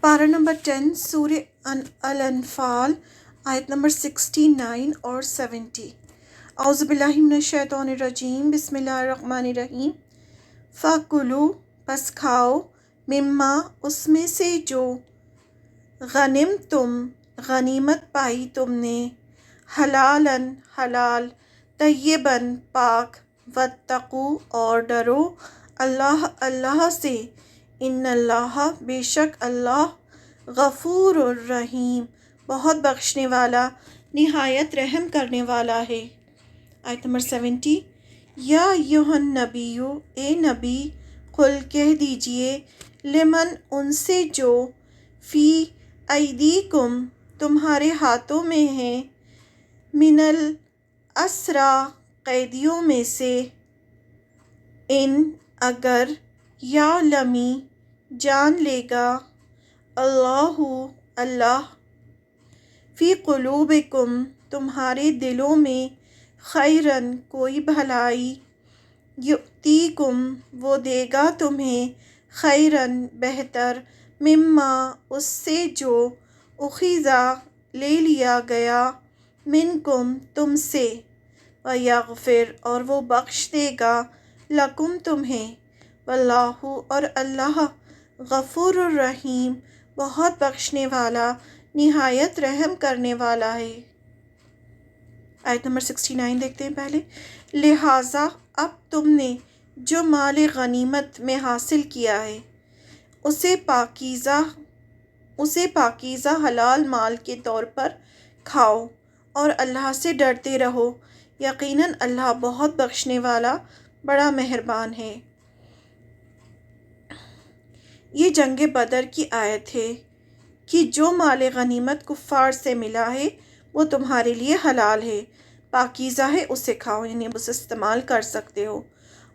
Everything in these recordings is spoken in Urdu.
پارہ نمبر 10 سورہ الانفال آیت نمبر 69 اور 70۔ اعوذ باللہ من الشیطان الرجیم، بسم اللہ الرحمن الرحیم۔ فَكُلُوا پس کھاؤ، مما اس میں سے جو، غنمتم غنیمت پائی تم نے، حلالن حلال، طیباً پاک، واتقوا اور ڈرو اللہ سے، ان اللہ بے شک اللہ، غفور الرحیم بہت بخشنے والا، نہایت رحم کرنے والا ہے۔ آیت نمبر 70۔ یا ایھا النبی، اے نبی، قل کہہ دیجئے، لمن ان سے جو، فی ایدیکم تمہارے ہاتھوں میں ہیں، من الاسریٰ قیدیوں میں سے، ان اگر، یعلمی جان لے گا، اللہ فی قلوبکم تمہارے دلوں میں، خیرن کوئی بھلائی، یؤتیکم وہ دے گا تمہیں، خیرن بہتر، مما اس سے جو، اخذا لے لیا گیا، منکم تم سے، ویغفر اور وہ بخش دے گا، لکم تمہیں، واللہ اور اللہ، غفور الرحیم بہت بخشنے والا، نہایت رحم کرنے والا ہے۔ آیت نمبر 69 دیکھتے ہیں پہلے۔ لہٰذا اب تم نے جو مال غنیمت میں حاصل کیا ہے، اسے پاکیزہ حلال مال کے طور پر کھاؤ، اور اللہ سے ڈرتے رہو، یقیناً اللہ بہت بخشنے والا، بڑا مہربان ہے۔ یہ جنگ بدر کی آیت ہے کہ جو مال غنیمت کفار سے ملا ہے وہ تمہارے لیے حلال ہے، پاکیزہ ہے، اسے کھاؤ، یعنی اسے استعمال کر سکتے ہو،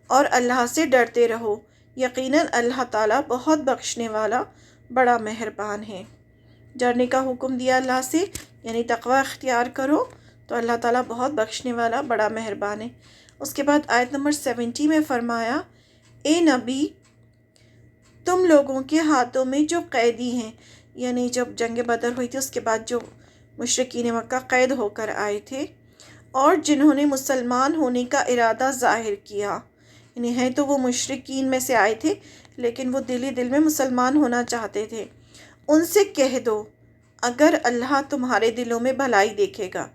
اور اللہ سے ڈرتے رہو، یقیناً اللہ تعالیٰ بہت بخشنے والا، بڑا مہربان ہے۔ ڈرنے کا حکم دیا اللہ سے، یعنی تقوی اختیار کرو، تو اللہ تعالیٰ بہت بخشنے والا، بڑا مہربان ہے۔ اس کے بعد آیت نمبر 70 میں فرمایا، اے نبی، تم لوگوں کے ہاتھوں میں جو قیدی ہیں، یعنی جب جنگ بدر ہوئی تھی اس کے بعد جو مشرکین مکہ قید ہو کر آئے تھے، اور جنہوں نے مسلمان ہونے کا ارادہ ظاہر کیا، یعنی ہیں تو وہ مشرکین میں سے آئے تھے لیکن وہ دل میں مسلمان ہونا چاہتے تھے، ان سے کہہ دو، اگر اللہ تمہارے دلوں میں بھلائی دیکھے گا،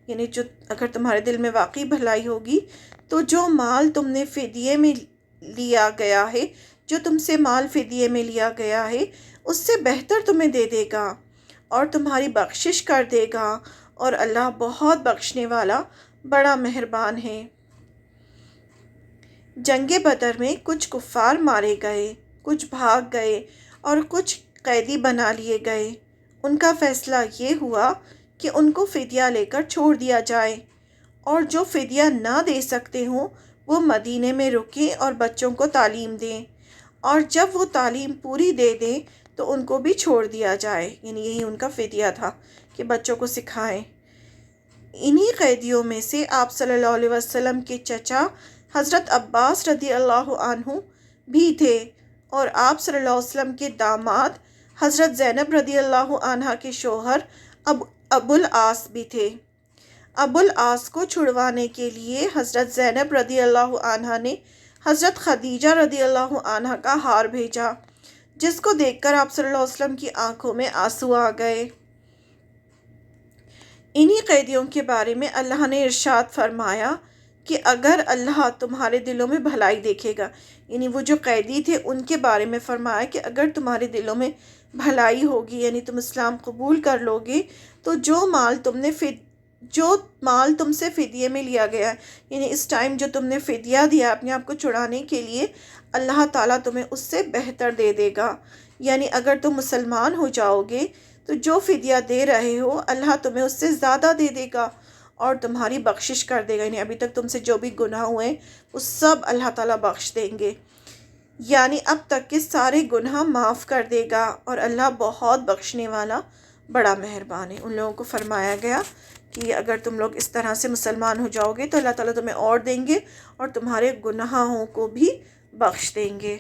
یعنی اگر تمہارے دل میں واقعی بھلائی ہوگی تو جو مال تم نے فدیے میں لیا گیا ہے، جو تم سے مال فدیے میں لیا گیا ہے، اس سے بہتر تمہیں دے دے گا، اور تمہاری بخشش کر دے گا، اور اللہ بہت بخشنے والا، بڑا مہربان ہے۔ جنگ بدر میں کچھ کفار مارے گئے، کچھ بھاگ گئے، اور کچھ قیدی بنا لیے گئے۔ ان کا فیصلہ یہ ہوا کہ ان کو فدیہ لے کر چھوڑ دیا جائے، اور جو فدیہ نہ دے سکتے ہوں وہ مدینے میں رکیں اور بچوں کو تعلیم دیں، اور جب وہ تعلیم پوری دے دیں تو ان کو بھی چھوڑ دیا جائے، یعنی یہی ان کا فدیہ تھا کہ بچوں کو سکھائیں۔ انہی قیدیوں میں سے آپ صلی اللہ علیہ وسلم کے چچا حضرت عباس رضی اللہ عنہ بھی تھے، اور آپ صلی اللہ علیہ وسلم کے داماد حضرت زینب رضی اللہ عنہا کے شوہر ابو العاص بھی تھے۔ ابو العاص کو چھڑوانے کے لیے حضرت زینب رضی اللہ عنہا نے حضرت خدیجہ رضی اللہ عنہا کا ہار بھیجا، جس کو دیکھ کر آپ صلی اللہ علیہ وسلم کی آنکھوں میں آنسو آ گئے۔ انہی قیدیوں کے بارے میں اللہ نے ارشاد فرمایا کہ اگر اللہ تمہارے دلوں میں بھلائی دیکھے گا، یعنی وہ جو قیدی تھے ان کے بارے میں فرمایا کہ اگر تمہارے دلوں میں بھلائی ہوگی، یعنی تم اسلام قبول کر لو گے، تو جو مال تم سے فدیے میں لیا گیا ہے، یعنی اس ٹائم جو تم نے فدیہ دیا اپنے آپ کو چھڑانے کے لیے، اللہ تعالیٰ تمہیں اس سے بہتر دے دے گا، یعنی اگر تم مسلمان ہو جاؤ گے تو جو فدیہ دے رہے ہو اللہ تمہیں اس سے زیادہ دے دے گا، اور تمہاری بخشش کر دے گا، یعنی ابھی تک تم سے جو بھی گناہ ہوئے وہ سب اللہ تعالیٰ بخش دیں گے، یعنی اب تک کے سارے گناہ معاف کر دے گا، اور اللہ بہت بخشنے والا، بڑا مہربان ہے۔ ان لوگوں کو فرمایا گیا کہ اگر تم لوگ اس طرح سے مسلمان ہو جاؤ گے تو اللہ تعالیٰ تمہیں اور دیں گے، اور تمہارے گناہوں کو بھی بخش دیں گے۔